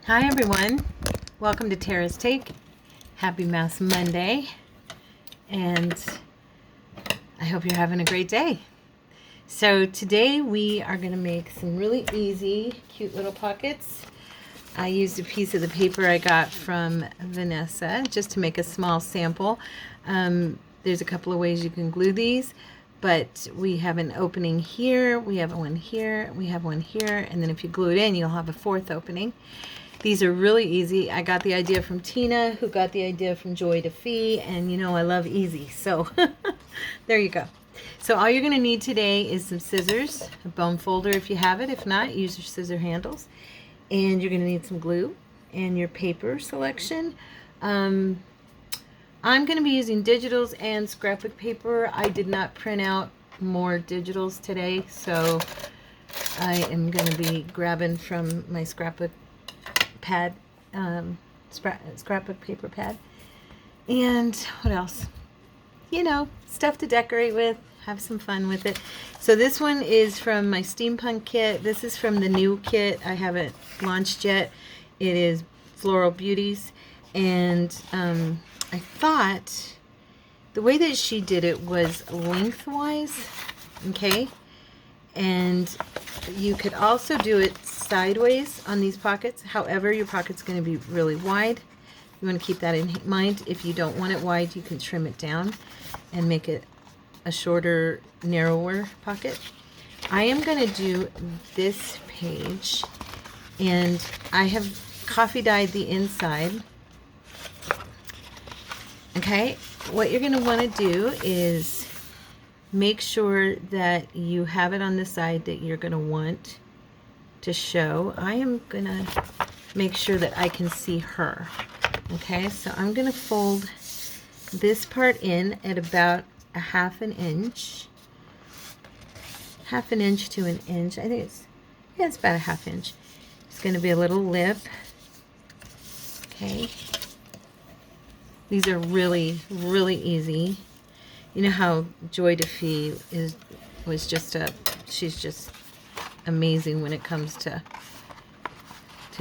Hi everyone, welcome to Tara's Take. Happy Mouse Monday, and I hope you're having a great day. So today we are going to make some really easy, cute little pockets. I used a piece of the paper I got from Vanessa just to make a small sample. There's a couple of ways you can glue these, but we have an opening here, we have one here, we have one here, and then if you glue it in, you'll have a fourth opening. These are really easy. I got the idea from Tina, who got the idea from Joy DeFee, and you know I love easy, so there you go. So all you're going to need today is some scissors, a bone folder if you have it. If not, use your scissor handles. And you're going to need some glue and your paper selection. I'm going to be using digitals and scrapbook paper. I did not print out more digitals today, so I am going to be grabbing from my scrapbook pad, scrapbook paper pad. And what else? You know, stuff to decorate with, have some fun with it. So this one is from my steampunk kit. This is from the new kit. I haven't launched yet. It is Floral Beauties, and I thought the way that she did it was lengthwise, okay? And you could also do it sideways on these pockets. However, your pocket's going to be really wide. You want to keep that in mind. If you don't want it wide, you can trim it down and make it a shorter, narrower pocket. I am going to do this page, and I have coffee dyed the inside. Okay, what you're going to want to do is make sure that you have it on the side that you're going to want to show. I am going to make sure that I can see her. Okay, so I'm going to fold this part in at about a half an inch to an inch. I think it's about a half inch. It's going to be a little lip. Okay, these are really, really easy. You know how Joy DeFee she's just amazing when it comes to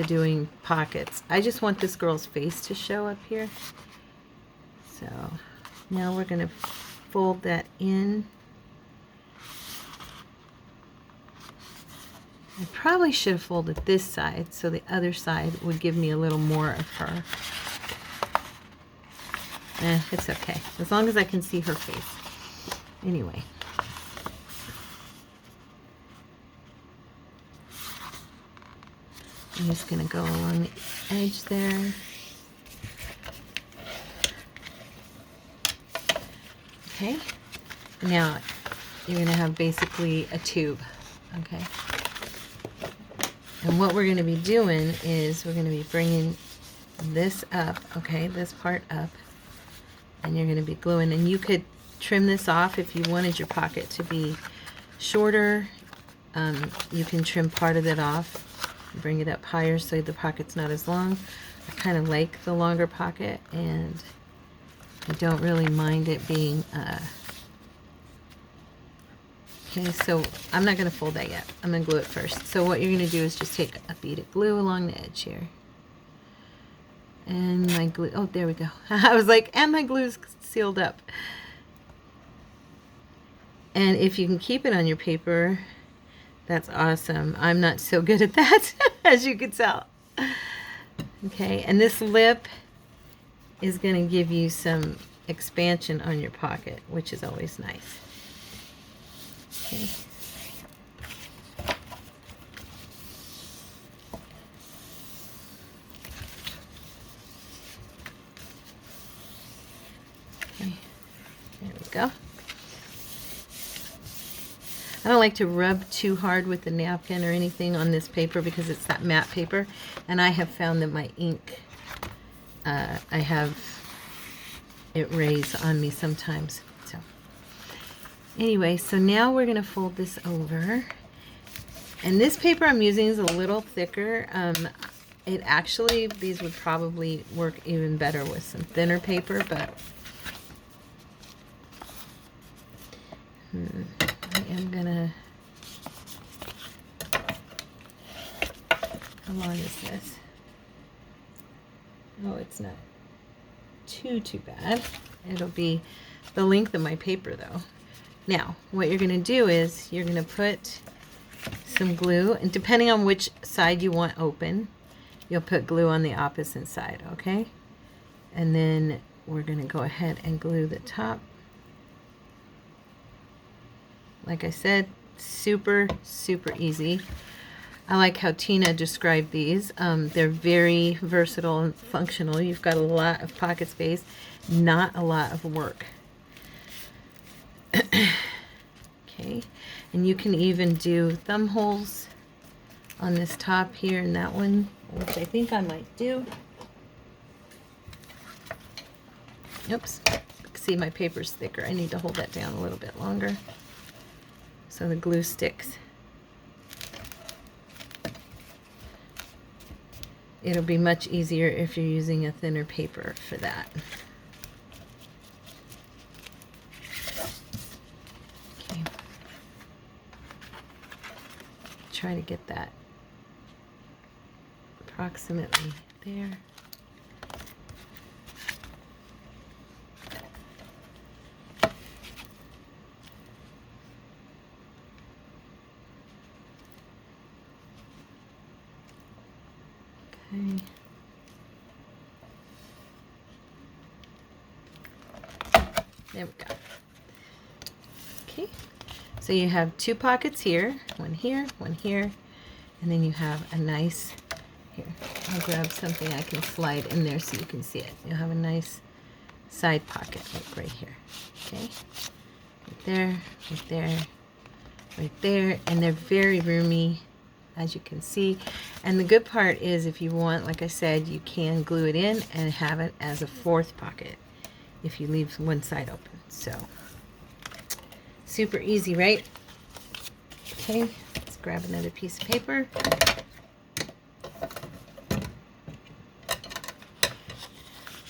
doing pockets. I just want this girl's face to show up here. So now we're going to fold that in. I probably should have folded this side so the other side would give me a little more of her. It's okay, as long as I can see her face. Anyway. I'm just going to go along the edge there. Okay. Now, you're going to have basically a tube. Okay. And what we're going to be doing is we're going to be bringing this up, okay, this part up. And you're going to be gluing, and you could trim this off if you wanted your pocket to be shorter. You can trim part of it off, bring it up higher so the pocket's not as long. I kind of like the longer pocket, and I don't really mind it being okay. So I'm not going to fold that yet. I'm going to glue it first. So what you're going to do is just take a bead of glue along the edge here. And my glue, oh, there we go. I was like, and my glue's sealed up. And if you can keep it on your paper, that's awesome. I'm not so good at that, as you can tell. Okay, and this lip is going to give you some expansion on your pocket, which is always nice. Okay. There we go. I don't like to rub too hard with the napkin or anything on this paper because it's that matte paper, and I have found that my ink, I have it raise on me sometimes. So anyway, so now we're going to fold this over, and this paper I'm using is a little thicker. It actually, these would probably work even better with some thinner paper, but I am gonna, how long is this? Oh, it's not too bad. It'll be the length of my paper though. Now, what you're going to do is you're going to put some glue, and depending on which side you want open, you'll put glue on the opposite side, okay? And then we're going to go ahead and glue the top. Like I said, super easy. I like how Tina described these. They're very versatile and functional. You've got a lot of pocket space, not a lot of work. Okay, and you can even do thumb holes on this top here and that one, which I think I might do. Oops, see my paper's thicker. I need to hold that down a little bit longer so the glue sticks. It'll be much easier if you're using a thinner paper for that. Okay. Try to get that approximately there. Okay. There we go. Okay, so you have two pockets here, one here, and then you have a nice, here, I'll grab something I can slide in there so you can see it. You'll have a nice side pocket like right here, okay? Right there, right there, right there, and they're very roomy, as you can see. And the good part is, if you want, like I said, you can glue it in and have it as a fourth pocket if you leave one side open. So super easy, right? Okay, let's grab another piece of paper.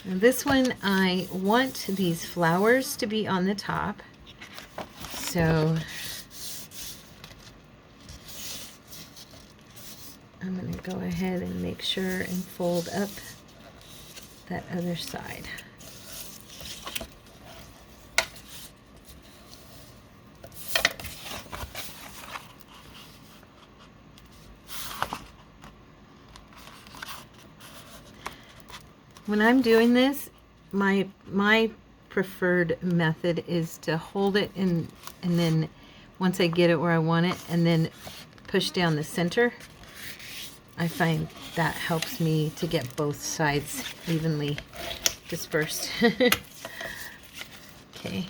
Now this one, I want these flowers to be on the top, so I'm going to go ahead and make sure and fold up that other side. When I'm doing this, my preferred method is to hold it in, and then once I get it where I want it, and then push down the center. I find that helps me to get both sides evenly dispersed. Okay.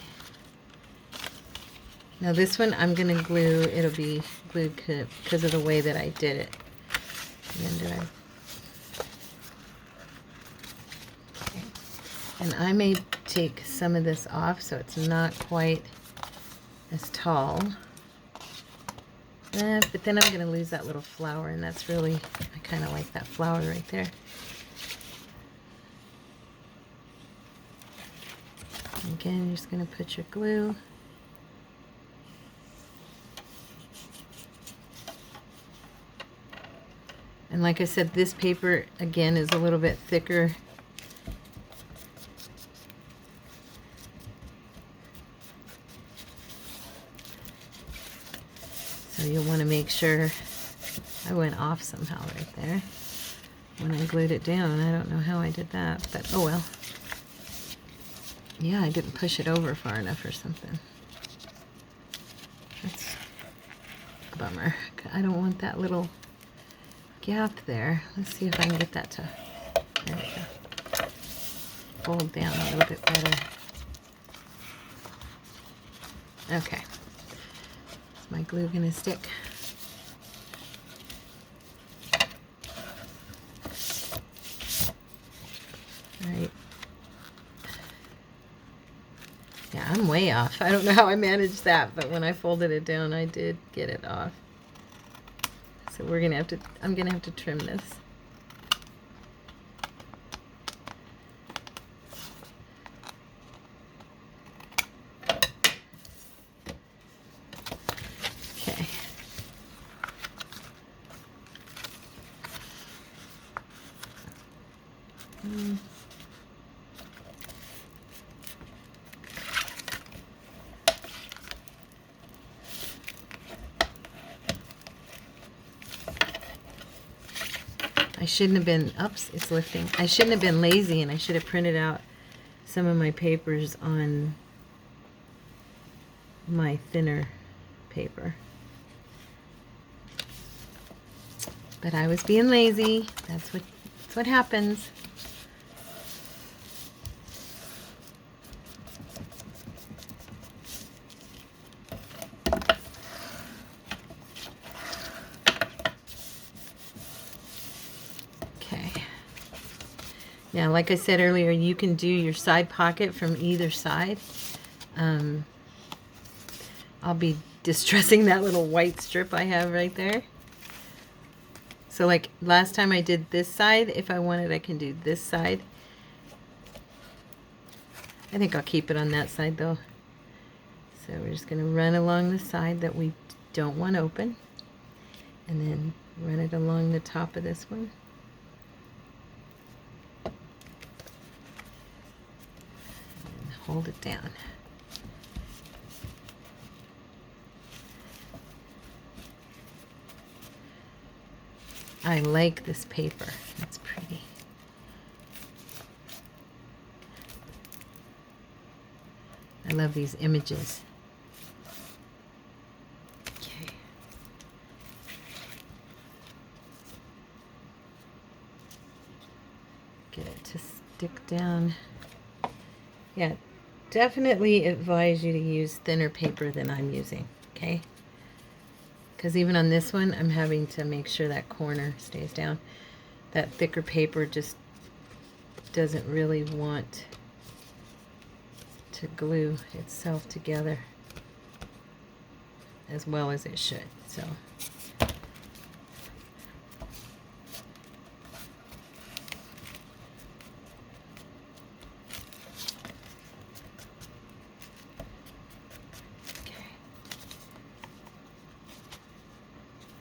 Now this one I'm going to glue. It'll be glued because of the way that I did it. And then okay. And I may take some of this off so it's not quite as tall. But then I'm going to lose that little flower, and that's really, I kind of like that flower right there. Again, you're just going to put your glue. And like I said, this paper, again, is a little bit thicker. So you'll want to make sure. I went off somehow right there when I glued it down. I don't know how I did that, but oh well. Yeah, I didn't push it over far enough or something. That's a bummer. I don't want that little gap there. Let's see if I can get that to, there we go, fold down a little bit better. Okay. Is my glue gonna stick? All right. Yeah, I'm way off. I don't know how I managed that, but when I folded it down, I did get it off. So we're gonna have to, I'm gonna have to trim this. Okay. I shouldn't have been, oops, it's lifting. I shouldn't have been lazy, and I should have printed out some of my papers on my thinner paper. But I was being lazy. That's what happens. Okay. Now, like I said earlier, you can do your side pocket from either side. I'll be distressing that little white strip I have right there. So like last time I did this side, if I wanted, I can do this side. I think I'll keep it on that side though. So we're just going to run along the side that we don't want open, and then run it along the top of this one. And hold it down. I like this paper. It's pretty. I love these images. Okay. Get it to stick down. Yeah, definitely advise you to use thinner paper than I'm using, okay? Because even on this one, I'm having to make sure that corner stays down. That thicker paper just doesn't really want to glue itself together as well as it should. So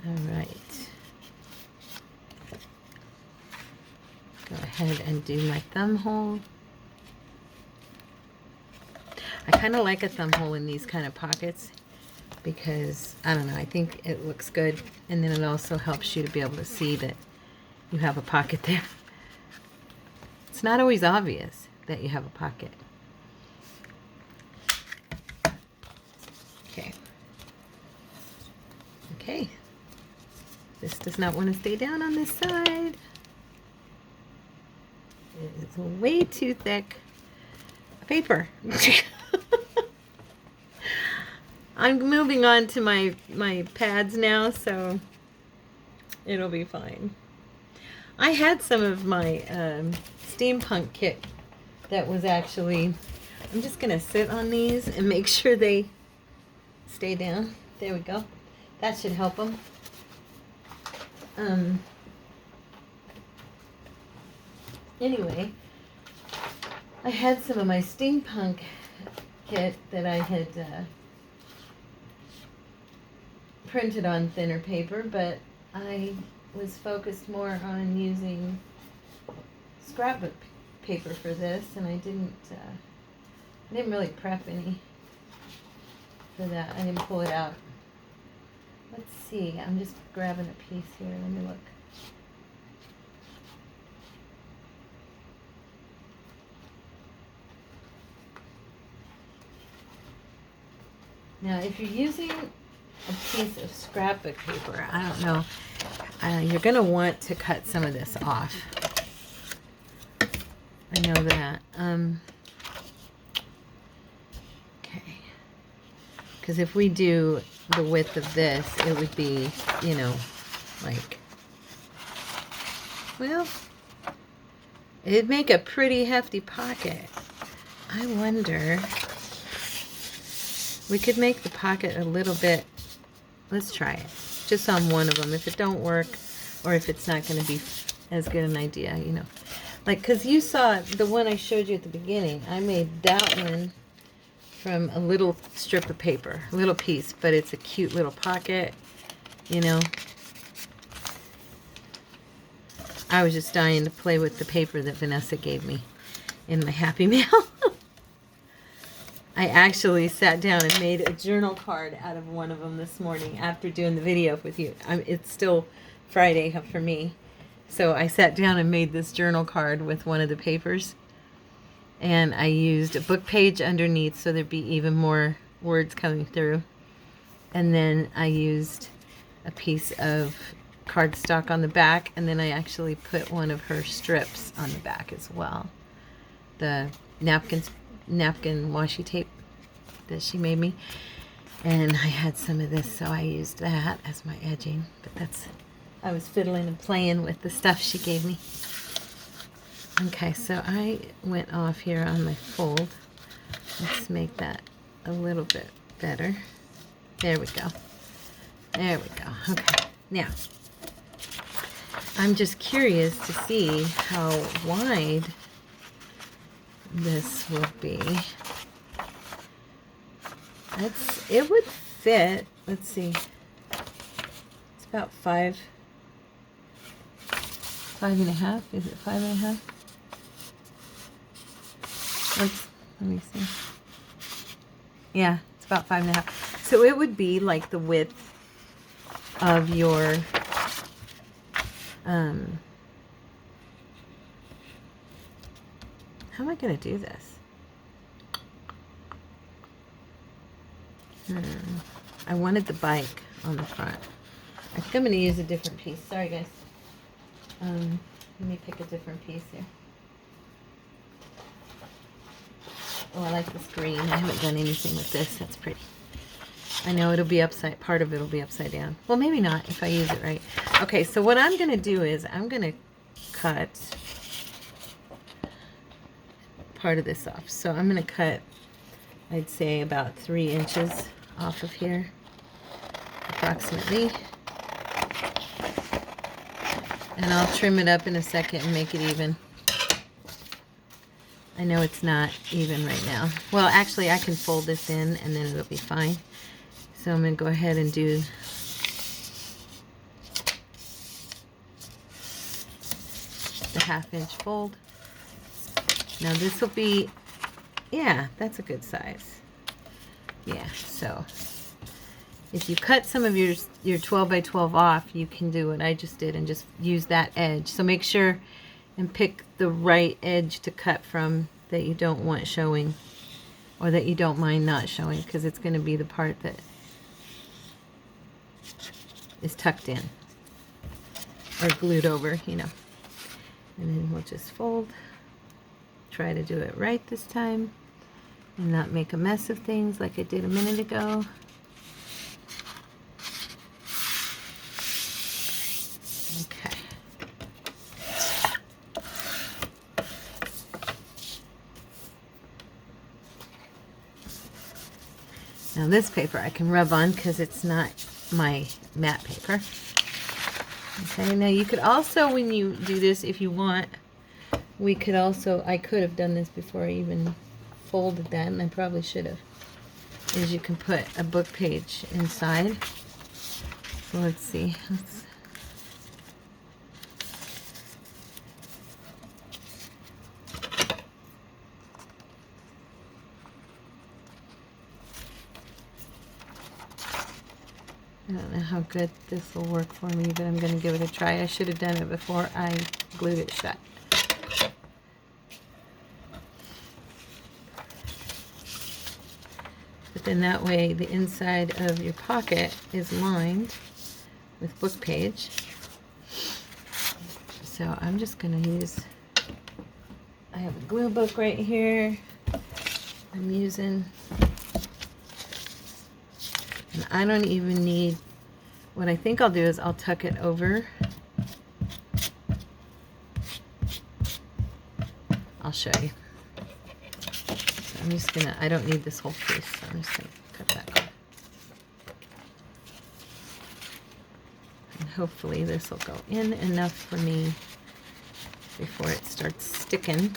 all right. Go ahead and do my thumb hole. I kind of like a thumb hole in these kind of pockets because, I don't know, I think it looks good, and then it also helps you to be able to see that you have a pocket there. It's not always obvious that you have a pocket. Okay. Okay. This does not want to stay down on this side. It is way too thick paper. I'm moving on to my pads now, so it'll be fine. I had some of my steampunk kit that was actually, I'm just going to sit on these and make sure they stay down. There we go. That should help them. Anyway, I had some of my steampunk kit that I had printed on thinner paper, but I was focused more on using scrapbook paper for this, and I didn't really prep any for that. I didn't pull it out. Let's see, I'm just grabbing a piece here. Let me look. Now, if you're using a piece of scrapbook paper, I don't know, you're going to want to cut some of this off. I know that. Okay. Because if we do the width of this, it would be, you know, like, well, it'd make a pretty hefty pocket. I wonder, we could make the pocket a little bit, let's try it, just on one of them. If it don't work, or if it's not going to be as good an idea, you know. Like, because you saw the one I showed you at the beginning, I made that one from a little strip of paper, a little piece, but it's a cute little pocket, you know. I was just dying to play with the paper that Vanessa gave me in my Happy Mail. I actually sat down and made a journal card out of one of them this morning after doing the video with you. It's still Friday for me. So I sat down and made this journal card with one of the papers. And I used a book page underneath so there'd be even more words coming through. And then I used a piece of cardstock on the back. And then I actually put one of her strips on the back as well. The napkin washi tape that she made me. And I had some of this, so I used that as my edging. But I was fiddling and playing with the stuff she gave me. Okay, so I went off here on my fold. Let's make that a little bit better. There we go. There we go. Okay, now I'm just curious to see how wide this will be. It would fit. Let's see. It's about 5.5. Is it 5.5? Let me see. Yeah, it's about 5.5. So it would be like the width of your how am I going to do this? I wanted the bike on the front. I think I'm going to use a different piece. Sorry, guys. Let me pick a different piece here. Oh, I like this green. I haven't done anything with this. That's pretty. I know it'll be part of it will be upside down. Well, maybe not if I use it right. Okay, so what I'm going to do is I'm going to cut part of this off. So I'm going to cut, I'd say, about 3 inches off of here, approximately. And I'll trim it up in a second and make it even. I know it's not even right now. Well, actually, I can fold this in and then it'll be fine. So I'm going to go ahead and do the 1/2 inch fold. Now this will be, yeah, that's a good size. Yeah, so if you cut some of your 12 by 12 off, you can do what I just did and just use that edge. So make sure and pick the right edge to cut from that you don't want showing, or that you don't mind not showing, because it's going to be the part that is tucked in or glued over, you know. And then we'll just fold. Try to do it right this time and not make a mess of things like I did a minute ago. Okay. Now this paper I can rub on because it's not my matte paper. Okay, now you could also, when you do this, if you want, I could have done this before I even folded that, and I probably should have, is you can put a book page inside. So let's see. I don't know how good this will work for me, but I'm going to give it a try. I should have done it before I glued it shut. But then that way the inside of your pocket is lined with book page. So I'm just going to use, I have a glue book right here I'm using. And I don't even need, what I think I'll do is I'll tuck it over. I'll show you. So I'm just gonna, I don't need this whole piece, so I'm just gonna cut that off. And hopefully this will go in enough for me before it starts sticking.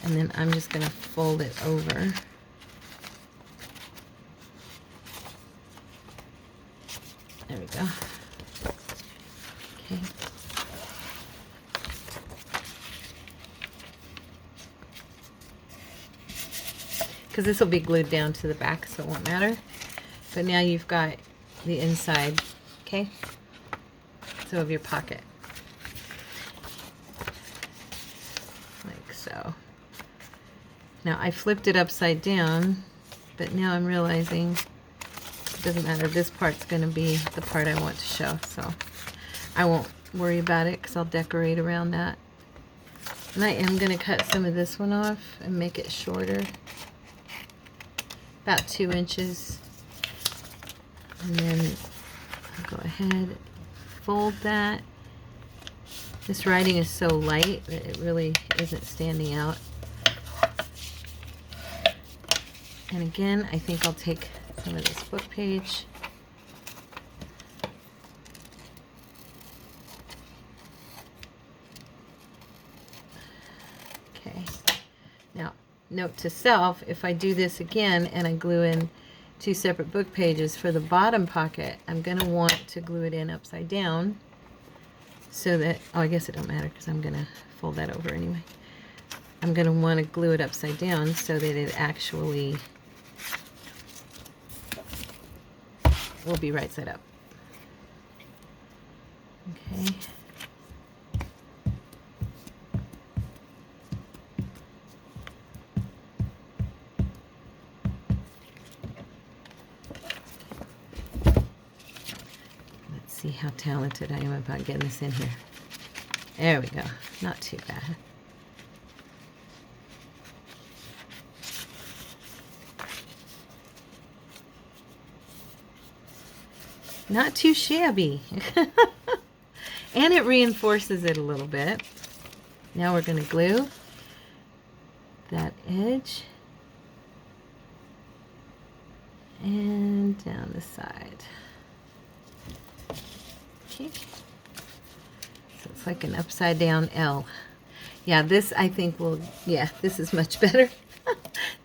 And then I'm just gonna fold it over. There we go. Okay. Because this will be glued down to the back, so it won't matter. But now you've got the inside, okay? So of your pocket. Like so. Now I flipped it upside down, but now I'm realizing it doesn't matter. This part's going to be the part I want to show, so I won't worry about it because I'll decorate around that. And I am going to cut some of this one off and make it shorter. About 2 inches. And then I'll go ahead, fold that. This writing is so light that it really isn't standing out. And again, I think I'll take some of this book page. Okay. Now, note to self, if I do this again and I glue in 2 separate book pages for the bottom pocket, I'm going to want to glue it in upside down so that, oh, I guess it don't matter because I'm going to fold that over anyway. I'm going to want to glue it upside down so that it actually will be right side up. Okay. See how talented I am about getting this in here. There we go. Not too bad. Not too shabby. And it reinforces it a little bit. Now we're going to glue that edge and down the side. Okay. So it's like an upside down L. Yeah, this I think will, yeah, this is much better.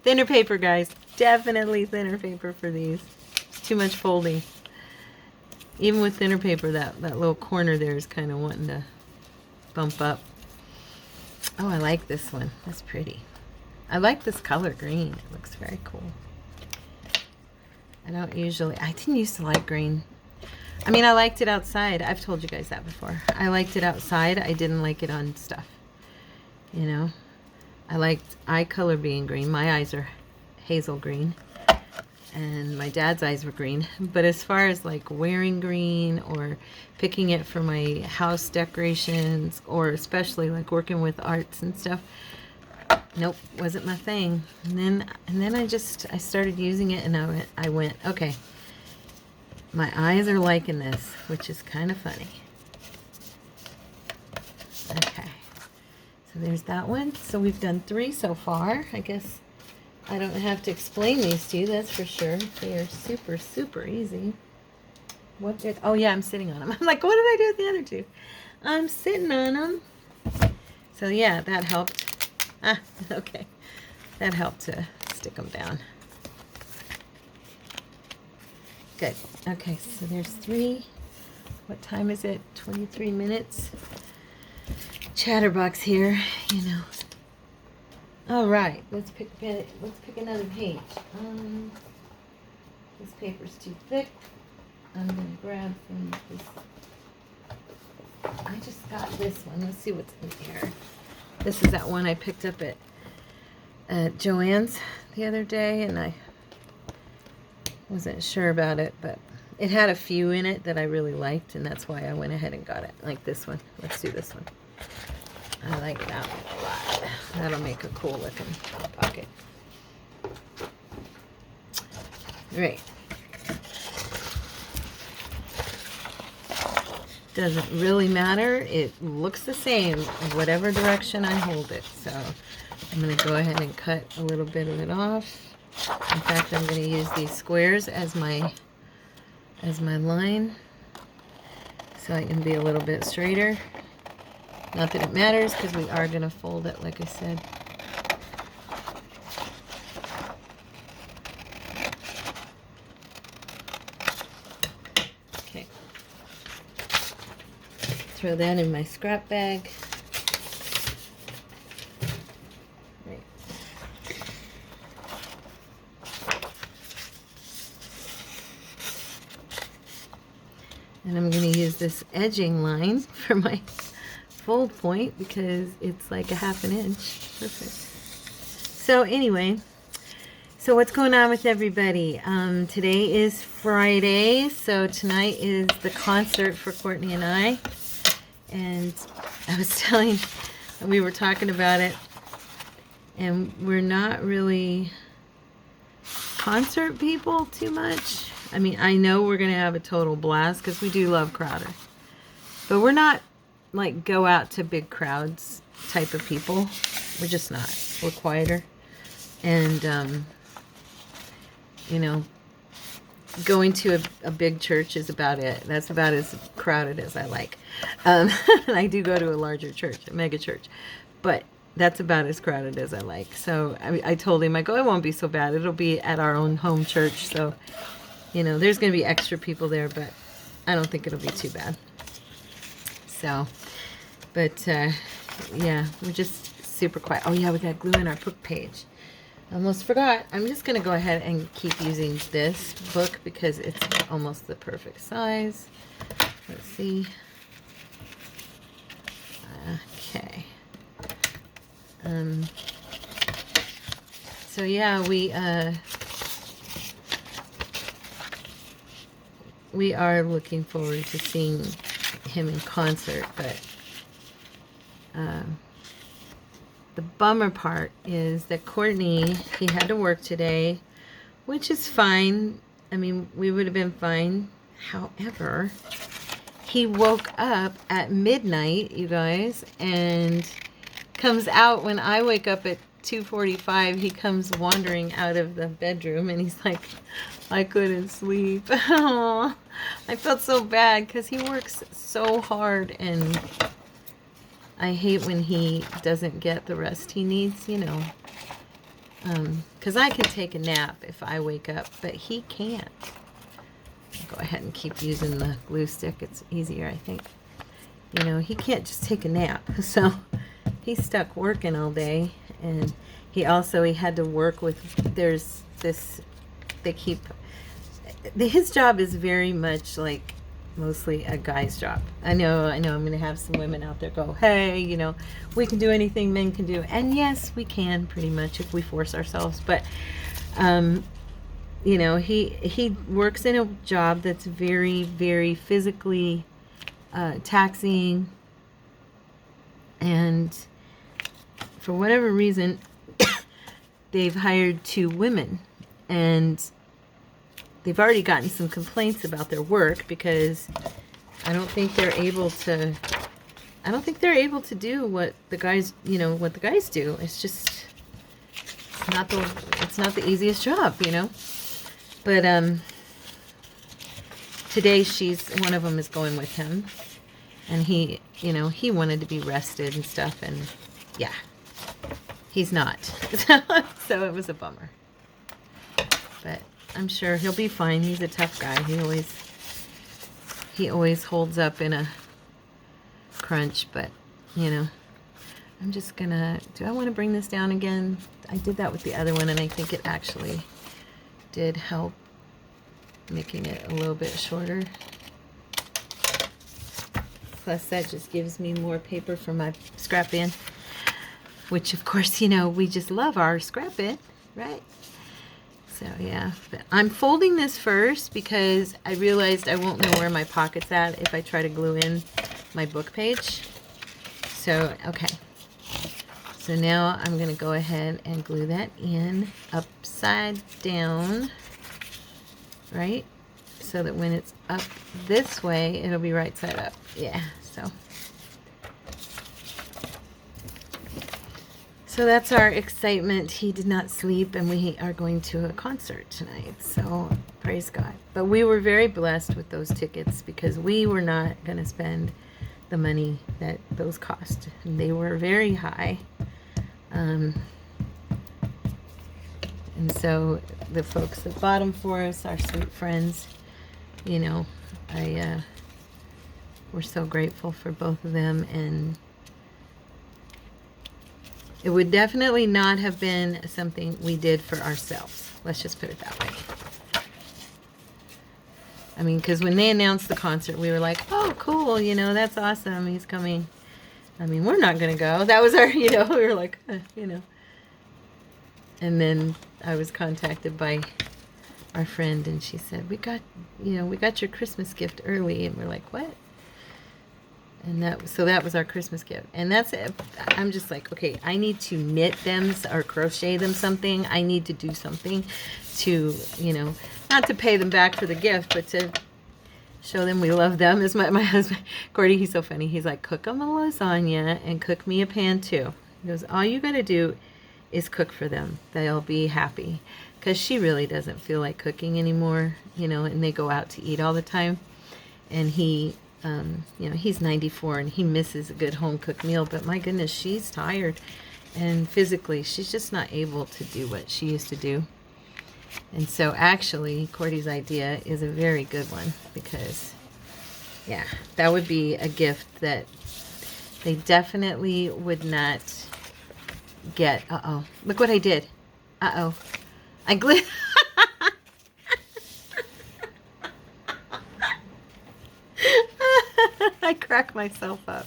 Thinner paper, guys. Definitely thinner paper for these. It's too much folding. Even with thinner paper, that little corner there is kind of wanting to bump up. Oh, I like this one. That's pretty. I like this color green. It looks very cool. I didn't used to like green. I mean, I liked it outside. I've told you guys that before. I liked it outside. I didn't like it on stuff. You know? I liked eye color being green. My eyes are hazel green. And my dad's eyes were green. But as far as like wearing green or picking it for my house decorations or especially like working with arts and stuff, nope, wasn't my thing. And then I started using it and I went, okay, my eyes are liking this, which is kind of funny. Okay, so there's that one. So we've done 3 so far. I guess I don't have to explain these to you, that's for sure. They are super, super easy. Oh yeah, I'm sitting on them. I'm like, what did I do with the other 2? I'm sitting on them. So yeah, that helped. Ah, okay. That helped to stick them down. Good. Okay, so there's 3. What time is it? 23 minutes. Chatterbox here, you know. All right, let's pick another page. This paper's too thick. I'm gonna grab from this. I just got this one. Let's see what's in here. This is that one I picked up at Joann's the other day, and I wasn't sure about it, but it had a few in it that I really liked, and that's why I went ahead and got it. Like this one. Let's do this one. I like that one a lot. That'll make a cool looking pocket. Right. Doesn't really matter. It looks the same whatever direction I hold it. So I'm going to go ahead and cut a little bit of it off. In fact, I'm going to use these squares as my line so I can be a little bit straighter. Not that it matters because we are going to fold it like I said. throw that in my scrap bag. Right. And I'm going to use this edging line for my fold point because it's like a 1/2 inch. Perfect. So anyway, so what's going on with everybody? Today is Friday, so tonight is the concert for Courtney and I. And I was we were talking about it, and we're not really concert people too much. I mean, I know we're going to have a total blast because we do love Crowder. But we're not like go out to big crowds type of people. We're just not. We're quieter. And, you know, going to a big church is about it. That's about as crowded as I like. I do go to a larger church, a mega church. But that's about as crowded as I like. So I told him, I go, it won't be so bad. It'll be at our own home church. So, you know, there's going to be extra people there, but I don't think it'll be too bad. So, but, yeah, we're just super quiet. Oh, yeah, we got glue in our book page. Almost forgot. I'm just going to go ahead and keep using this book because it's almost the perfect size. Let's see. Okay. So yeah, we are looking forward to seeing him in concert, but the bummer part is that Courtney, he had to work today, which is fine. I mean, we would have been fine. However, he woke up at midnight, you guys, and comes out when I wake up at 2:45. He comes wandering out of the bedroom, and he's like, I couldn't sleep. I felt so bad because he works so hard, and I hate when he doesn't get the rest he needs, you know. Because I can take a nap if I wake up, but he can't. I'll go ahead and keep using the glue stick. It's easier, I think. You know, he can't just take a nap. So he's stuck working all day. And he had to work with, there's this, his job is very much like mostly a guy's job. I know I'm going to have some women out there go, hey, you know, we can do anything men can do. And yes, we can pretty much if we force ourselves. But, you know, he works in a job that's very, very physically taxing. And for whatever reason, they've hired 2 women. And they've already gotten some complaints about their work because I don't think they're able to do what the guys, you know, what the guys do. It's just, it's not the easiest job, you know. But today one of them is going with him, and he, you know, he wanted to be rested and stuff, and yeah, he's not. So it was a bummer. But I'm sure he'll be fine. He's a tough guy. He always holds up in a crunch, but you know, I'm just gonna, do I want to bring this down again? I did that with the other one, and I think it actually did help making it a little bit shorter. Plus that just gives me more paper for my scrap bin, which of course, you know, we just love our scrap bin, right? So yeah, but I'm folding this first because I realized I won't know where my pocket's at if I try to glue in my book page. So, okay. So now I'm going to go ahead and glue that in upside down, right? So that when it's up this way, it'll be right side up. Yeah, So that's our excitement. He did not sleep, and we are going to a concert tonight. So praise God. But we were very blessed with those tickets because we were not going to spend the money that those cost. They were very high. And so the folks that bought them for us, our sweet friends, you know, we're so grateful for both of them, and it would definitely not have been something we did for ourselves. Let's just put it that way. I mean, because when they announced the concert, we were like, oh, cool, you know, that's awesome, he's coming. I mean, we're not going to go. That was our, you know, we were like, you know. And then I was contacted by our friend, and she said, we got your Christmas gift early. And we're like, what? And so that was our Christmas gift. And that's it. I'm just like, okay, I need to knit them or crochet them something. I need to do something to, you know, not to pay them back for the gift, but to show them we love them. As my husband, Cordy, he's so funny. He's like, cook them a lasagna and cook me a pan too. He goes, all you got to do is cook for them. They'll be happy. Because she really doesn't feel like cooking anymore, you know, and they go out to eat all the time. And he, you know, he's 94 and he misses a good home-cooked meal. But my goodness, she's tired. And physically, she's just not able to do what she used to do. And so actually, Cordy's idea is a very good one. Because, yeah, that would be a gift that they definitely would not get. Uh-oh. Look what I did. Uh-oh. I I crack myself up.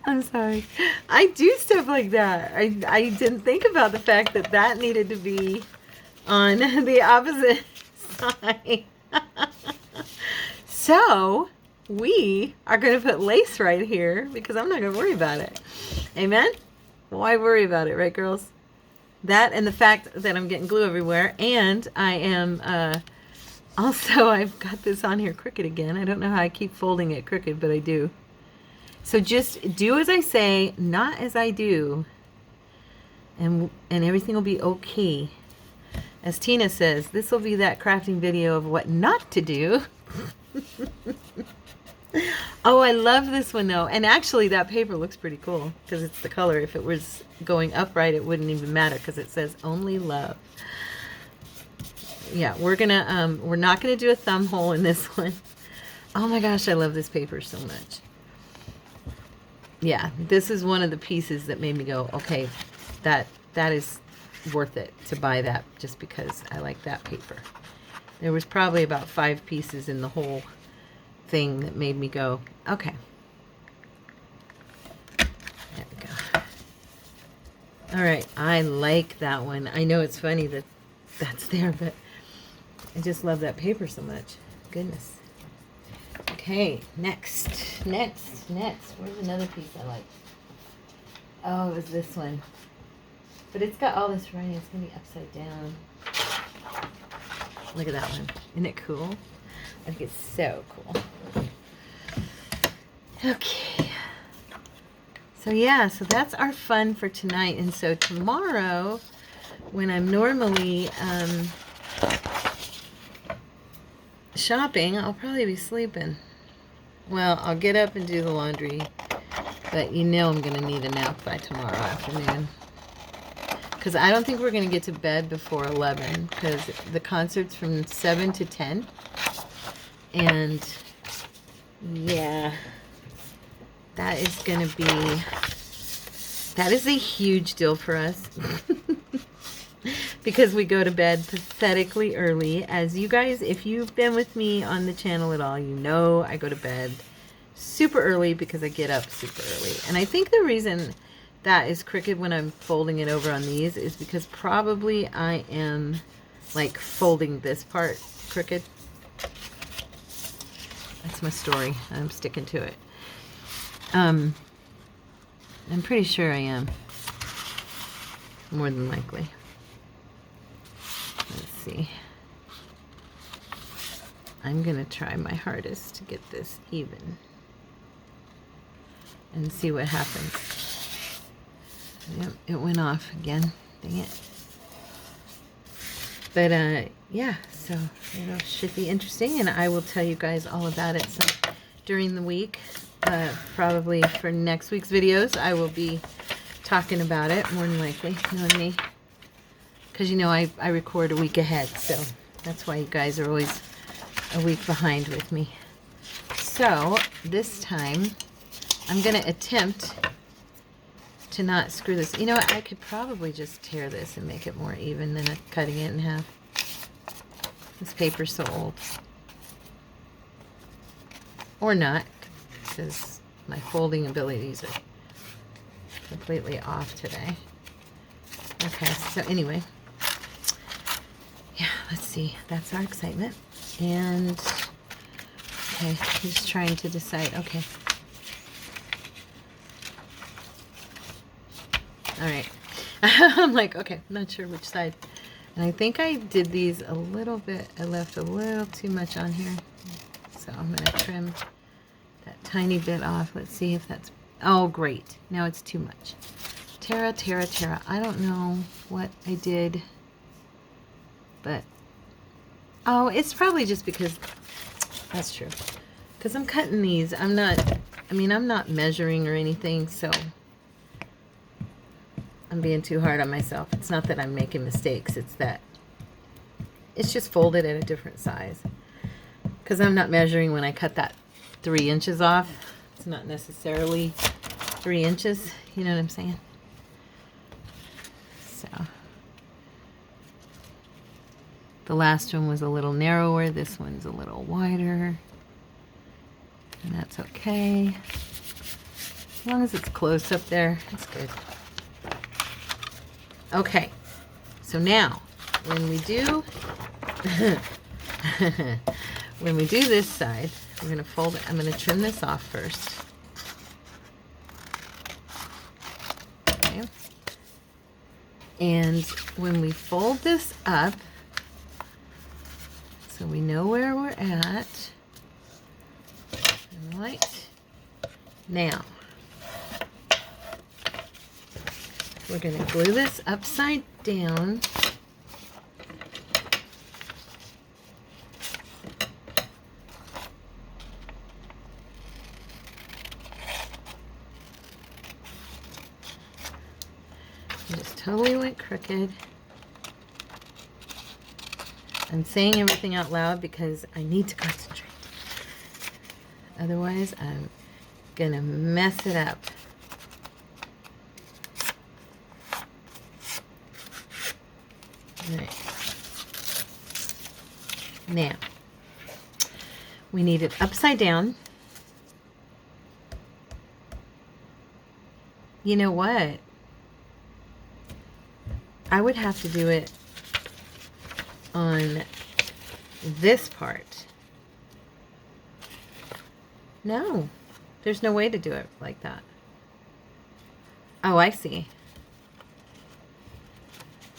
I'm sorry. I do stuff like that. I didn't think about the fact that that needed to be on the opposite side. So we are going to put lace right here because I'm not going to worry about it. Amen? Why worry about it, right, girls? That and the fact that I'm getting glue everywhere, and I am also, I've got this on here crooked again. I don't know how I keep folding it crooked, but I do. So just do as I say, not as I do, and everything will be okay. As Tina says, this will be that crafting video of what not to do. Oh, I love this one though. And actually that paper looks pretty cool because it's the color. If it was going upright, it wouldn't even matter because it says only love. Yeah, we're not gonna do a thumb hole in this one. Oh my gosh, I love this paper so much. Yeah, this is one of the pieces that made me go, okay, that is worth it to buy that just because I like that paper. There was probably about 5 pieces in the whole thing that made me go, okay. There we go. All right, I like that one. I know it's funny that that's there, but I just love that paper so much. Goodness. Okay, next. Where's another piece I like? Oh, it was this one. But it's got all this writing. It's going to be upside down. Look at that one. Isn't it cool? I think it's so cool. Okay. So yeah, so that's our fun for tonight. And so tomorrow, when I'm normally shopping, I'll probably be sleeping. Well, I'll get up and do the laundry, but you know I'm going to need a nap by tomorrow afternoon. Because I don't think we're going to get to bed before 11, because the concert's from 7 to 10. And yeah, that is going to be, that is a huge deal for us. Because we go to bed pathetically early. As you guys, if you've been with me on the channel at all, you know I go to bed super early because I get up super early. And I think the reason that is crooked when I'm folding it over on these is because probably I am like folding this part crooked. That's my story. I'm sticking to it. I'm pretty sure I am. More than likely. Let's see. I'm going to try my hardest to get this even. And see what happens. Yep, it went off again. Dang it. But, yeah, so, should be interesting. And I will tell you guys all about it during the week. Probably for next week's videos, I will be talking about it, more than likely, knowing me. Because, I record a week ahead, so that's why you guys are always a week behind with me. So this time I'm going to attempt to not screw this. You know what? I could probably just tear this and make it more even than cutting it in half. This paper's so old. Or not, because my folding abilities are completely off today. Okay, so anyway. Yeah, let's see. That's our excitement. And, okay, I'm just trying to decide. Okay. All right. I'm like, okay, I'm not sure which side. And I think I did these a little bit. I left a little too much on here. So I'm going to trim that tiny bit off. Let's see if that's... Oh, great. Now it's too much. Tara. I don't know what I did. But... Oh, it's probably just because... That's true. Because I'm cutting these. I'm not measuring or anything, so... I'm being too hard on myself. It's not that I'm making mistakes. It's that it's just folded at a different size. Because I'm not measuring when I cut that 3 inches off. It's not necessarily 3 inches. You know what I'm saying? So the last one was a little narrower. This one's a little wider. And that's okay. As long as it's close up there, it's good. Okay, so now when we do this side, we're going to fold it. I'm going to trim this off first. Okay. And when we fold this up, so we know where we're at. All right. Now, we're going to glue this upside down. I just totally went crooked. I'm saying everything out loud because I need to concentrate. Otherwise, I'm going to mess it up. Right. Now, we need it upside down. You know what? I would have to do it on this part. No, there's no way to do it like that. Oh, I see.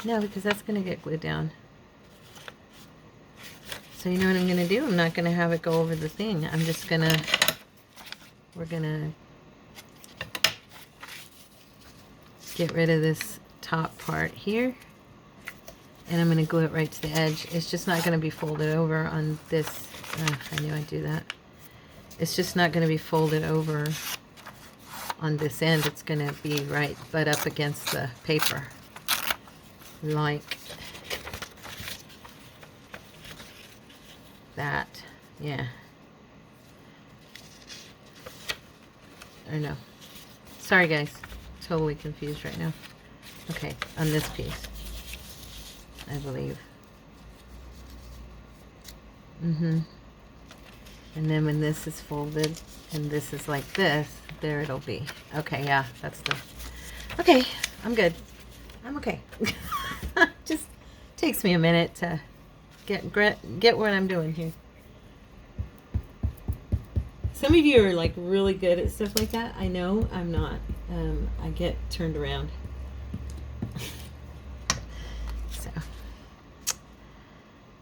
No, because that's going to get glued down. So you know what I'm going to do? I'm not going to have it go over the thing. I'm just going to... We're going to get rid of this top part here. And I'm going to glue it right to the edge. It's just not going to be folded over on this. I knew I'd do that. It's just not going to be folded over on this end. It's going to be right butt up against the paper. Like that. Yeah. Or no. Sorry guys. Totally confused right now. Okay, on this piece, I believe. And then when this is folded and this is like this, there it'll be. Okay, yeah, that's the... Okay, I'm good. I'm okay. Just takes me a minute to get what I'm doing here. Some of you are like really good at stuff like that. I know I'm not. I get turned around. So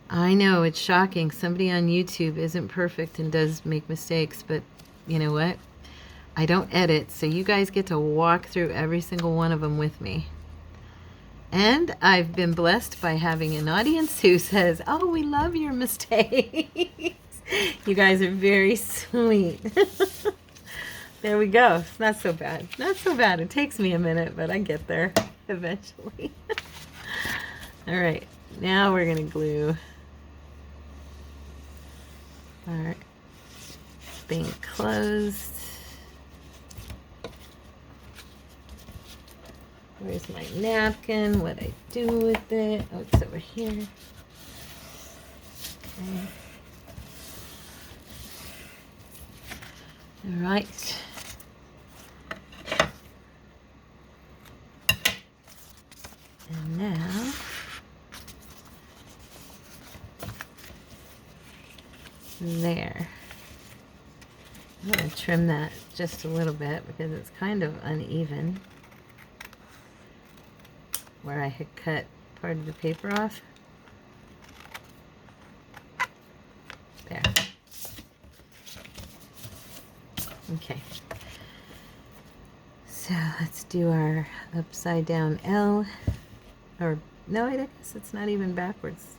I know it's shocking. Somebody on YouTube isn't perfect and does make mistakes, but you know what? I don't edit, so you guys get to walk through every single one of them with me. And I've been blessed by having an audience who says, "Oh, we love your mistakes." You guys are very sweet. There we go. It's not so bad. Not so bad. It takes me a minute, but I get there eventually. All right. Now we're going to glue. All right. thing closed. Where's my napkin? What I do with it? Oh, it's over here. Okay. All right. And now there. I'm going to trim that just a little bit because it's kind of uneven where I had cut part of the paper off. There. Okay. So let's do our upside down L. Or, no, I guess it's not even backwards.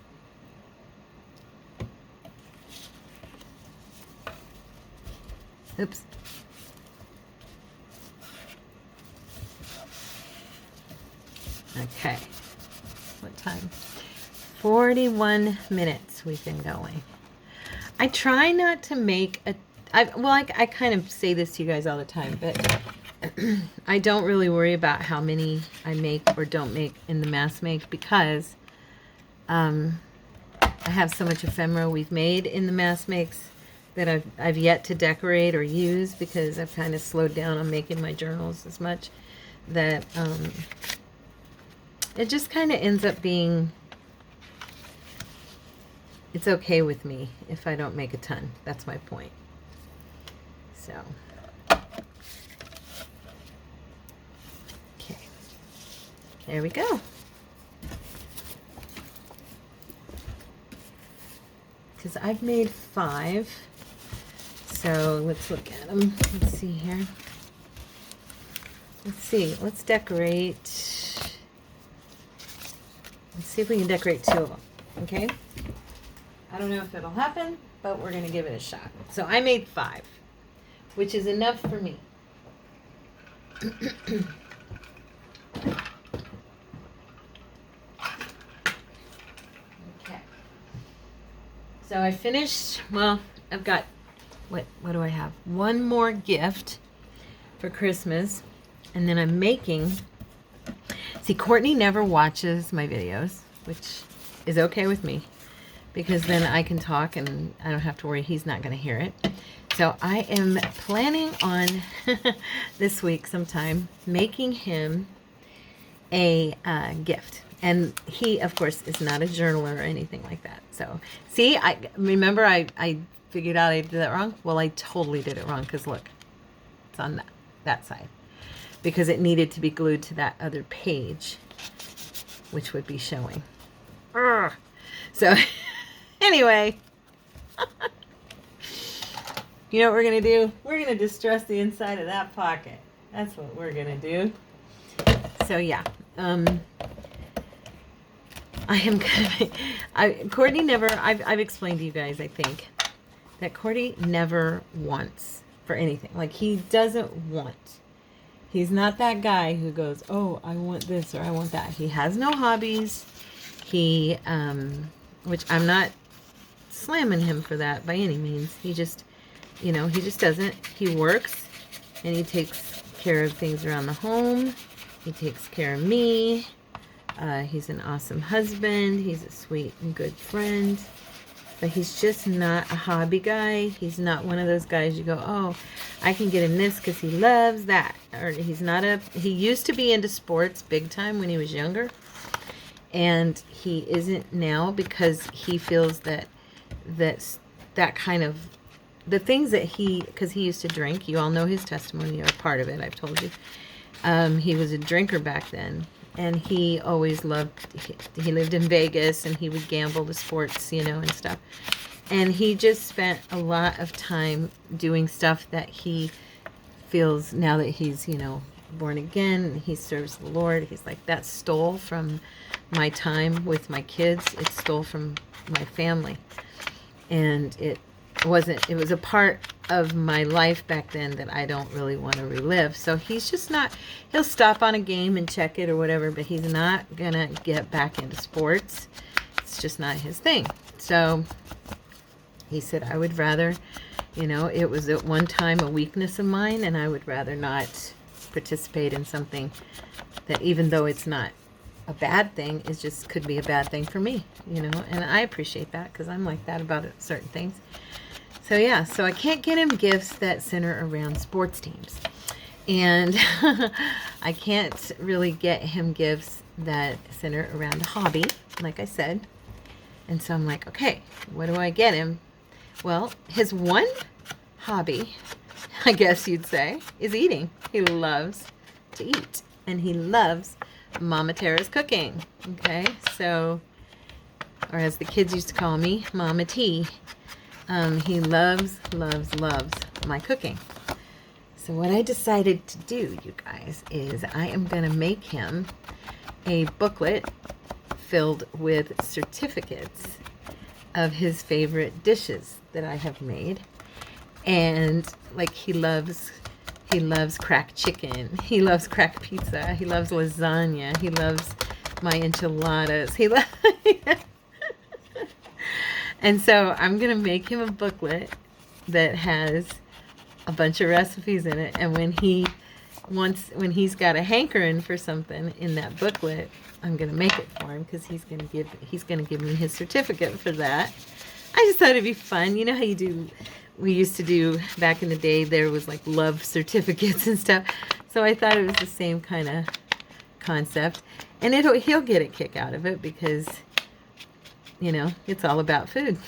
Oops. Okay. What time? 41 minutes we've been going. I try not to make a... I kind of say this to you guys all the time, but I don't really worry about how many I make or don't make in the mass make because I have so much ephemera we've made in the mass makes that I've yet to decorate or use because I've kind of slowed down on making my journals as much that it just kind of ends up being, it's okay with me if I don't make a ton. That's my point. So, okay, there we go. Because I've made 5. So let's look at them. Let's see here. Let's see. Let's decorate. Let's see if we can decorate 2 of them. Okay? I don't know if it'll happen, but we're going to give it a shot. So I made 5, which is enough for me. Okay. So I finished, well, I've got, what do I have? 1 more gift for Christmas. And then I'm making, see, Courtney never watches my videos, which is okay with me because then I can talk and I don't have to worry he's not going to hear it. So I am planning on this week sometime making him a gift. And he, of course, is not a journaler or anything like that. So, see, I remember I figured out I did that wrong. Well, I totally did it wrong because look, it's on that side. Because it needed to be glued to that other page, which would be showing. Urgh. So, anyway, you know what we're going to do? We're going to distress the inside of that pocket. That's what we're going to do. So, yeah. I am going to... Courtney never... I've explained to you guys, I think, that Courtney never wants for anything. Like, he doesn't want... He's not that guy who goes, oh, I want this or I want that. He has no hobbies. He, which I'm not slamming him for that by any means. He just, you know, he just doesn't. He works and he takes care of things around the home. He takes care of me. He's an awesome husband. He's a sweet and good friend. But he's just not a hobby guy. He's not one of those guys you go, oh, I can get him this because he loves that. Or he's not he used to be into sports big time when he was younger. And he isn't now because he feels that kind of, the things that because he used to drink. You all know his testimony or part of it, I've told you. He was a drinker back then. And he always loved, he lived in Vegas and he would gamble the sports, you know, and stuff. And he just spent a lot of time doing stuff that he feels now that he's, you know, born again, he serves the Lord. He's like, that stole from my time with my kids. It stole from my family. And it was a part of my life back then that I don't really want to relive. So he's just not, he'll stop on a game and check it or whatever, but he's not gonna get back into sports. It's just not his thing. So He said, I would rather, it was at one time a weakness of mine, and I would rather not participate in something that, even though it's not a bad thing, it just could be a bad thing for me, and I appreciate that because I'm like that about certain things. So yeah, so I can't get him gifts that center around sports teams, and I can't really get him gifts that center around a hobby, like I said. And so I'm like, okay, what do I get him? Well, his one hobby, I guess you'd say, is eating. He loves to eat, and he loves Mama Tara's cooking. Okay, so, or as the kids used to call me, Mama T. He loves my cooking. So what I decided to do, you guys, is I am going to make him a booklet filled with certificates of his favorite dishes that I have made. And like he loves cracked chicken, he loves cracked pizza, he loves lasagna, he loves my enchiladas, and so I'm gonna make him a booklet that has a bunch of recipes in it, and when he's got a hankering for something in that booklet, I'm gonna make it for him because he's gonna give me his certificate for that. I just thought it'd be fun. You know how we used to do back in the day, there was like love certificates and stuff. So I thought it was the same kind of concept, and he'll get a kick out of it because it's all about food.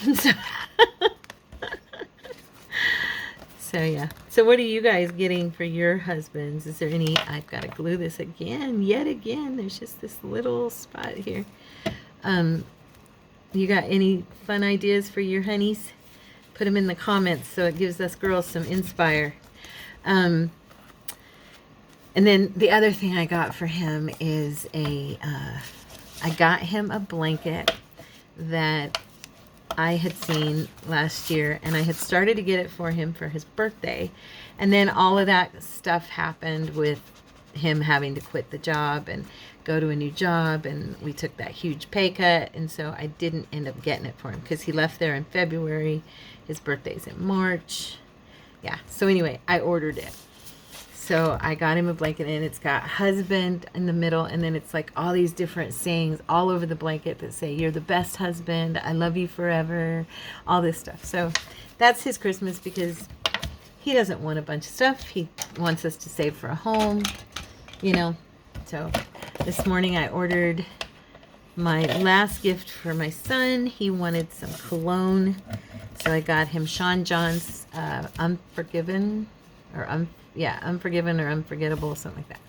So yeah. So what are you guys getting for your husbands? Is there any? I've got to glue this yet again. There's just this little spot here. You got any fun ideas for your honeys? Put them in the comments so it gives us girls some inspire. And then the other thing I got for him is I got him a blanket that I had seen last year, and I had started to get it for him for his birthday. And then all of that stuff happened with him having to quit the job and go to a new job, and we took that huge pay cut, and so I didn't end up getting it for him because he left there in February. His birthday's in March. Yeah, so anyway, I ordered it. So I got him a blanket, and it's got husband in the middle, and then it's like all these different sayings all over the blanket that say, you're the best husband, I love you forever, all this stuff. So that's his Christmas because he doesn't want a bunch of stuff. He wants us to save for a home, So this morning I ordered my last gift for my son. He wanted some cologne. So I got him Sean John's Unforgiven or Unforgettable, something like that.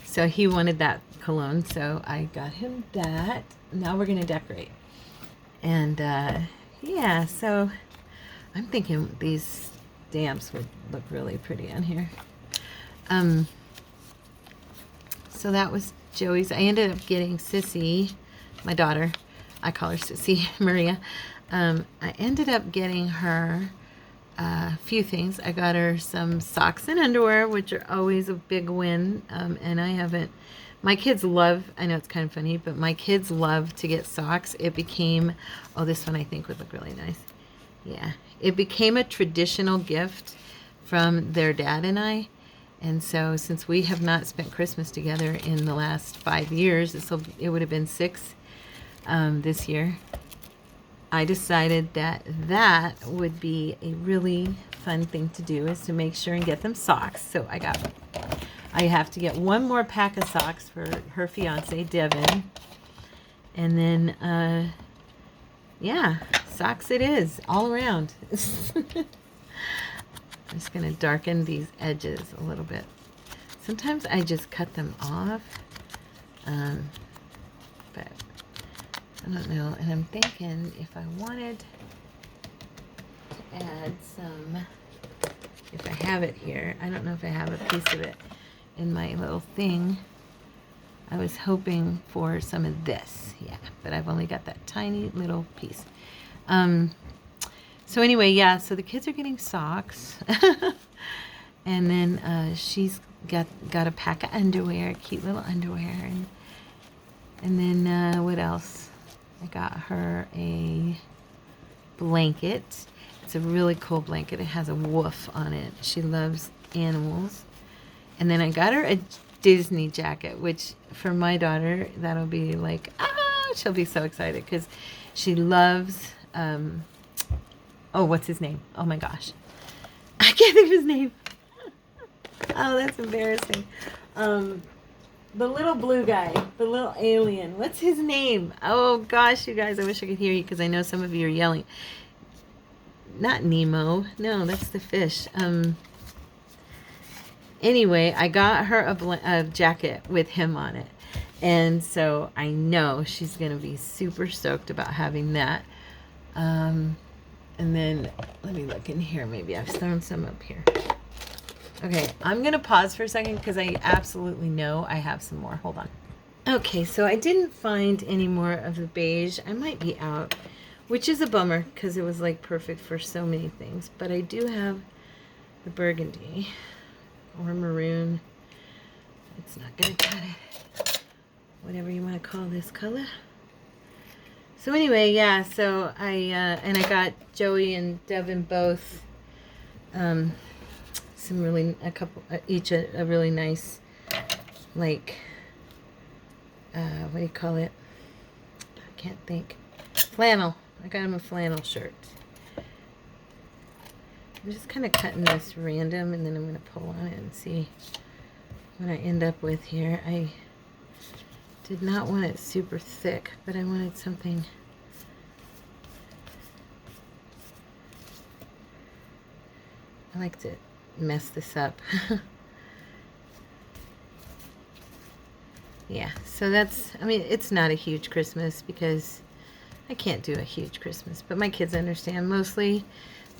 So he wanted that cologne, so I got him that. Now we're going to decorate. And yeah, so I'm thinking these stamps would look really pretty on here. So that was Joey's. I ended up getting Sissy, my daughter. I call her Sissy, Maria. I ended up getting her a few things. I got her some socks and underwear, which are always a big win. And I haven't, my kids love, I know it's kind of funny, but my kids love to get socks. It became, oh, this one I think would look really nice. Yeah, it became a traditional gift from their dad and I. And so since we have not spent Christmas together in the last 5 years, it would have been 6 this year, I decided that would be a really fun thing to do, is to make sure and get them socks. So I have to get one more pack of socks for her fiance, Devin. And then, yeah, socks it is, all around. I'm just going to darken these edges a little bit. Sometimes I just cut them off, but I don't know. And I'm thinking if I wanted to add some, if I have it here, I don't know if I have a piece of it in my little thing. I was hoping for some of this, yeah, but I've only got that tiny little piece. So anyway, yeah, so the kids are getting socks. And then she's got a pack of underwear, cute little underwear. And then what else? I got her a blanket. It's a really cool blanket. It has a wolf on it. She loves animals. And then I got her a Disney jacket, which for my daughter, that'll be like, she'll be so excited because she loves, what's his name? Oh my gosh. I can't think of his name. Oh, that's embarrassing. The little blue guy, the little alien. What's his name? Oh gosh, you guys, I wish I could hear you because I know some of you are yelling. Not Nemo. No, that's the fish. Anyway, I got her a jacket with him on it. And so I know she's going to be super stoked about having that. And then let me look in here. Maybe I've thrown some up here. Okay, I'm going to pause for a second because I absolutely know I have some more. Hold on. Okay, so I didn't find any more of the beige. I might be out, which is a bummer because it was like perfect for so many things. But I do have the burgundy or maroon. It's not going to cut it. Whatever you want to call this color. So anyway, yeah, so I got Joey and Devin both each a really nice, like, what do you call it? I can't think. Flannel. I got him a flannel shirt. I'm just kind of cutting this random, and then I'm going to pull on it and see what I end up with here. I did not want it super thick, but I wanted something I like to mess this up. Yeah, so that's, I mean, it's not a huge Christmas because I can't do a huge Christmas, but my kids understand. Mostly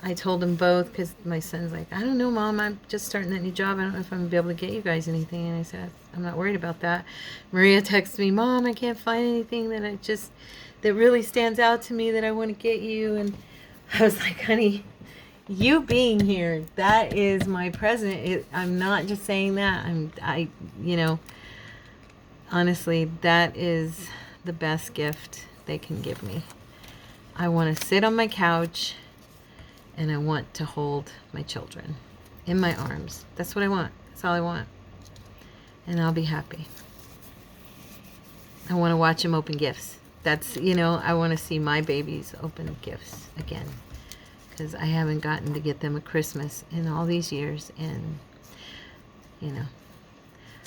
I told them both because my son's like, I don't know, Mom, I'm just starting that new job. I don't know if I'm going to be able to get you guys anything. And I said, I'm not worried about that. Maria texted me, Mom, I can't find anything that really stands out to me that I want to get you. And I was like, honey, you being here, that is my present. I'm not just saying that. Honestly, that is the best gift they can give me. I want to sit on my couch and I want to hold my children in my arms. That's what I want. That's all I want. And I'll be happy. I want to watch them open gifts. I want to see my babies open gifts again. Because I haven't gotten to get them a Christmas in all these years. And,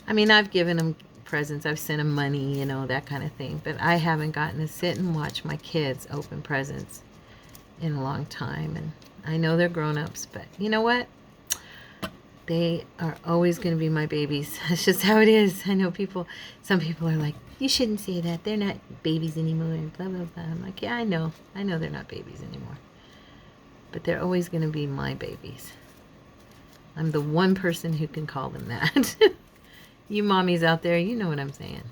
I've given them presents. I've sent them money, that kind of thing. But I haven't gotten to sit and watch my kids open presents in a long time. And I know they're grown-ups, but you know what? They are always going to be my babies. That's just how it is. I know some people are like, you shouldn't say that. They're not babies anymore, and blah, blah, blah. I'm like, yeah, I know. I know they're not babies anymore. But they're always going to be my babies. I'm the one person who can call them that. You mommies out there, you know what I'm saying.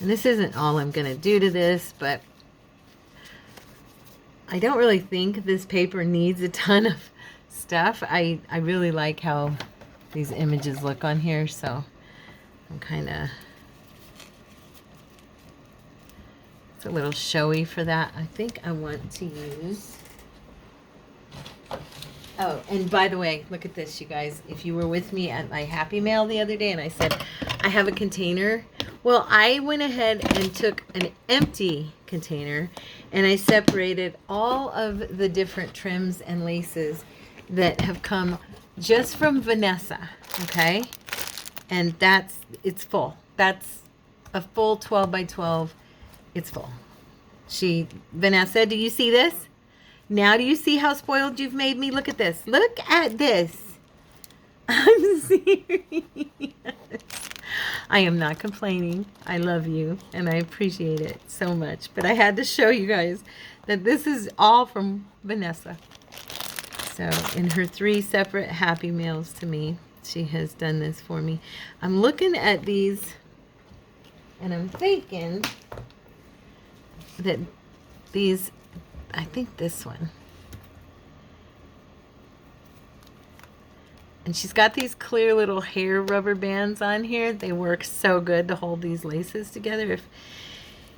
And this isn't all I'm going to do to this, but I don't really think this paper needs a ton of stuff. I really like how these images look on here, so I'm kind of, it's a little showy for that. I think I want to use, oh, and by the way, look at this, you guys. If you were with me at my Happy Mail the other day and I said, I have a container. Well, I went ahead and took an empty container and I separated all of the different trims and laces that have come just from Vanessa, okay? And it's full. That's a full 12 by 12. It's full. Vanessa, do you see this? Now do you see how spoiled you've made me? Look at this. Look at this. I'm serious. I am not complaining. I love you and I appreciate it so much. But I had to show you guys that this is all from Vanessa. So in her 3 separate Happy Mails to me, she has done this for me. I'm looking at these and I'm thinking that these, I think this one. And she's got these clear little hair rubber bands on here. They work so good to hold these laces together. If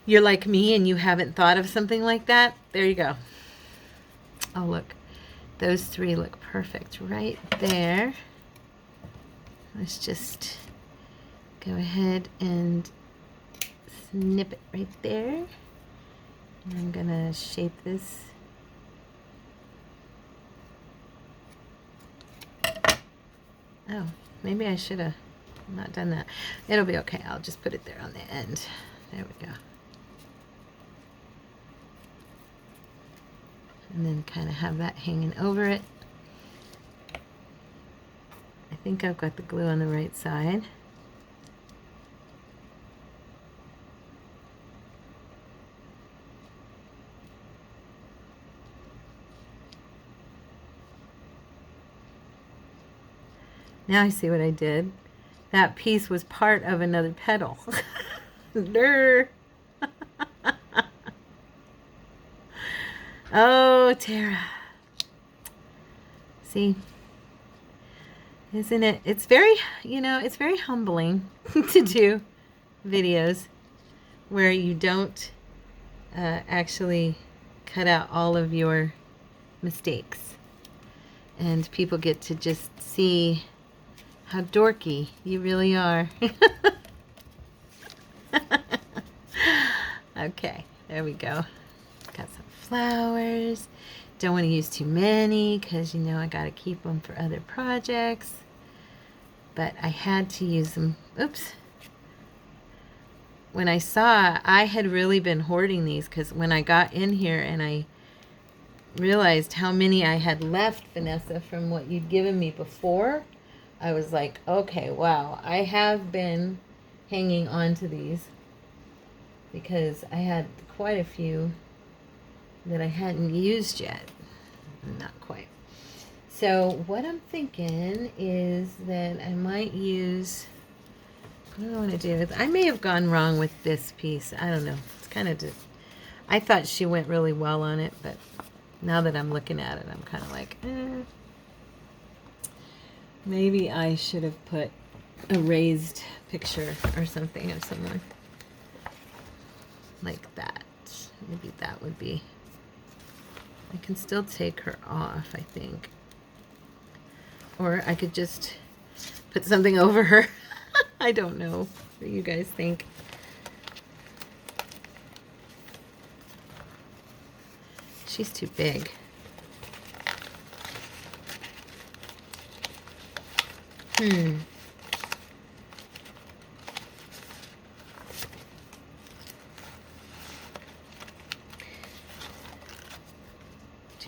you're like me and you haven't thought of something like that, there you go. Oh, look. Those three look perfect right there. Let's just go ahead and snip it right there. And I'm going to shape this. Oh, maybe I should have not done that. It'll be okay. I'll just put it there on the end. There we go. And then kind of have that hanging over it. I think I've got the glue on the right side. Now I see what I did. That piece was part of another petal. Durr. Oh, Tara. See? Isn't it? It's very, it's very humbling to do videos where you don't actually cut out all of your mistakes. And people get to just see how dorky you really are. Okay, there we go. Got some flowers. Don't want to use too many because I got to keep them for other projects. But I had to use them. Oops. When I saw, I had really been hoarding these because when I got in here and I realized how many I had left, Vanessa, from what you'd given me before, I was like, okay, wow, I have been hanging on to these because I had quite a few that I hadn't used yet. Not quite. So what I'm thinking is that I might use, what do I want to do? I may have gone wrong with this piece. I don't know. It's kind of, I thought she went really well on it, but now that I'm looking at it, I'm kind of like, maybe I should have put a raised picture or something of someone like that. Maybe that would be, I can still take her off, I think. Or I could just put something over her. I don't know what you guys think. She's too big. Too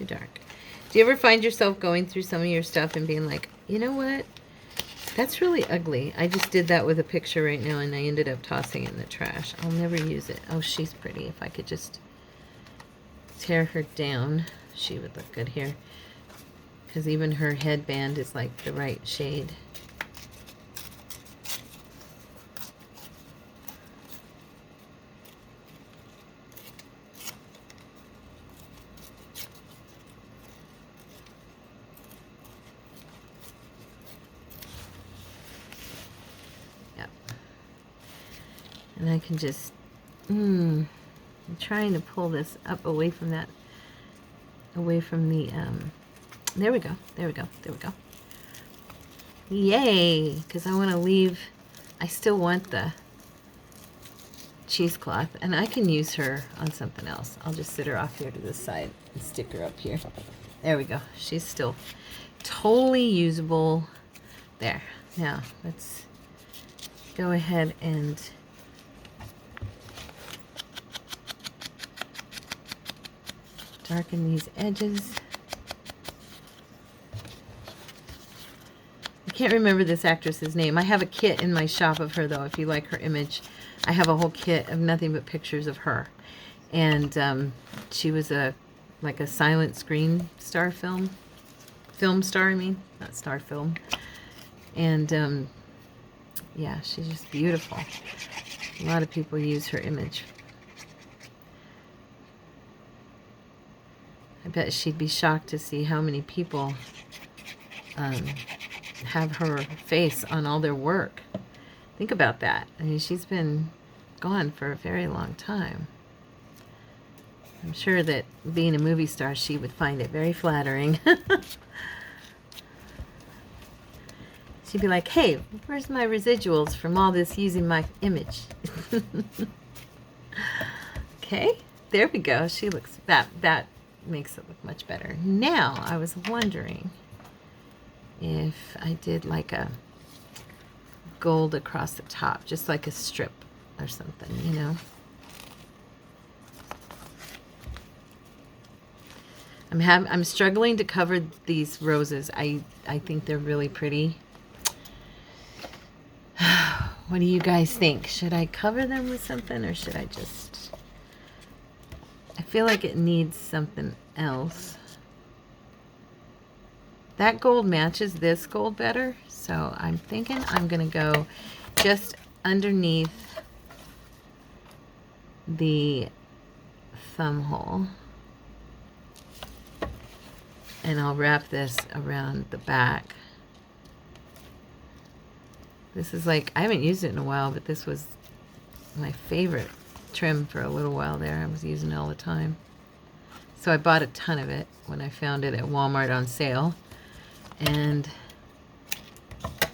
dark. Do you ever find yourself going through some of your stuff and being like, you know what? That's really ugly. I just did that with a picture right now and I ended up tossing it in the trash. I'll never use it. Oh, she's pretty. If I could just tear her down, she would look good here. Because even her headband is like the right shade. And I can just, I'm trying to pull this up away from that, away from the, there we go, there we go, there we go. Yay, because I want to leave, I still want the cheesecloth, and I can use her on something else. I'll just sit her off here to the side and stick her up here. There we go. She's still totally usable. There. Now, let's go ahead and darken these edges. I can't remember this actress's name. I have a kit in my shop of her, though, if you like her image. I have a whole kit of nothing but pictures of her. And she was like a silent screen star film star, I mean. Not star film. And, yeah, she's just beautiful. A lot of people use her image. I bet she'd be shocked to see how many people have her face on all their work. Think about that. I mean, she's been gone for a very long time. I'm sure that being a movie star, she would find it very flattering. She'd be like, hey, where's my residuals from all this using my image? Okay, there we go. She looks, that makes it look much better. Now, I was wondering if I did like a gold across the top, just like a strip or something, you know. I'm struggling to cover these roses. I think they're really pretty. What do you guys think? Should I cover them with something, or should I just... I feel like it needs something else. That gold matches this gold better, so I'm thinking I'm going to go just underneath the thumb hole. And I'll wrap this around the back. This is like, I haven't used it in a while, but this was my favorite trim for a little while there. I was using it all the time. So I bought a ton of it when I found it at Walmart on sale. And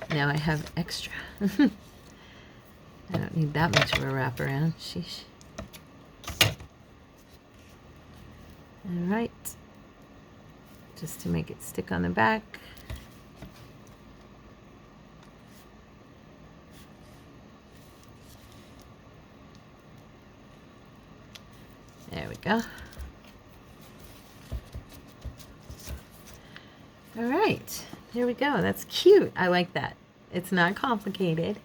now I have extra. I don't need that much of a wraparound. Sheesh. All right. Just to make it stick on the back. There we go. All right, there we go. That's cute. I like that. It's not complicated,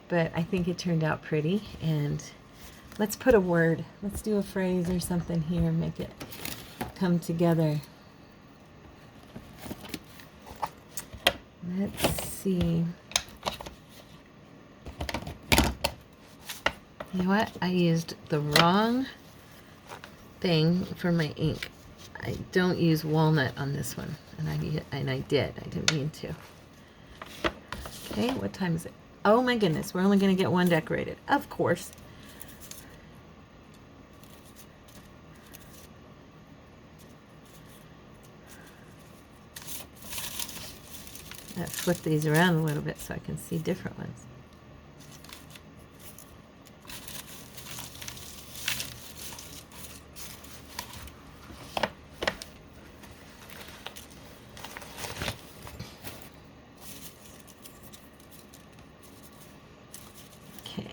but I think it turned out pretty. And let's put a word. Let's do a phrase or something here, make it come together. Let's see. You know what? I used the wrong thing for my ink. I don't use walnut on this one, and I did. I didn't mean to. Okay, what time is it? Oh my goodness, we're only going to get one decorated. Of course. Let's flip these around a little bit so I can see different ones. Okay.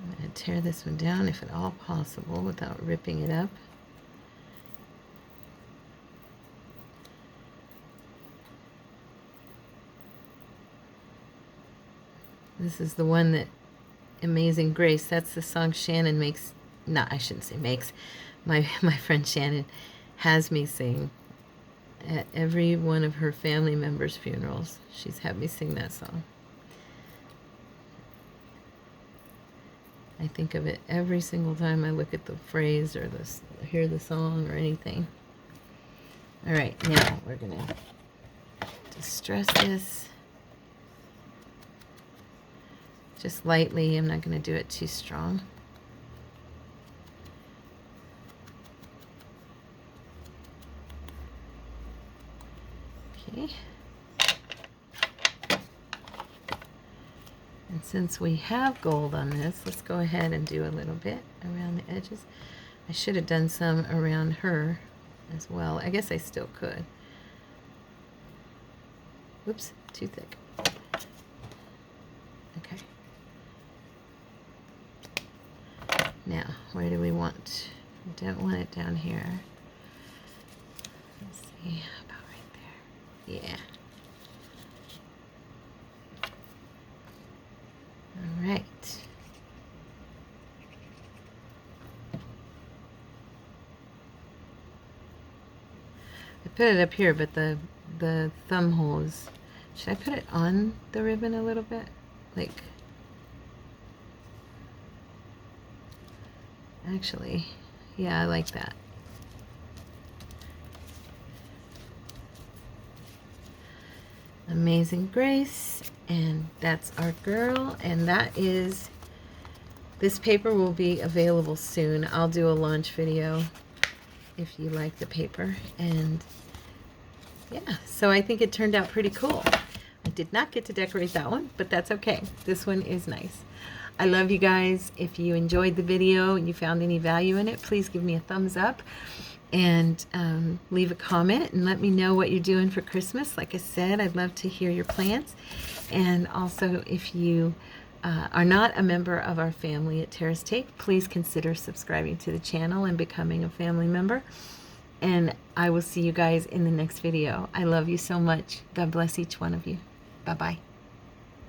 I'm going to tear this one down if at all possible without ripping it up. This is the one that Amazing Grace, that's the song Shannon makes, no, I shouldn't say makes, my friend Shannon has me sing at every one of her family members' funerals. She's had me sing that song. I think of it every single time I look at the phrase or hear the song or anything. All right, now we're going to distress this. Just lightly. I'm not going to do it too strong. Okay. And since we have gold on this, let's go ahead and do a little bit around the edges. I should have done some around her as well. I guess I still could. Oops, too thick. Okay. Now, where do we want? We don't want it down here. Let's see, about right there. Yeah. All right. I put it up here, but the thumb hole is... Should I put it on the ribbon a little bit? Like... Actually, yeah, I like that. Amazing Grace, and that's our girl, and that is, this paper will be available soon. I'll do a launch video if you like the paper. And yeah, so I think it turned out pretty cool. I did not get to decorate that one, but that's okay. This one is nice. I love you guys. If you enjoyed the video and you found any value in it, please give me a thumbs up and leave a comment and let me know what you're doing for Christmas. Like I said, I'd love to hear your plans. And also, if you are not a member of our family at Tara's Take, please consider subscribing to the channel and becoming a family member. And I will see you guys in the next video. I love you so much. God bless each one of you. Bye-bye.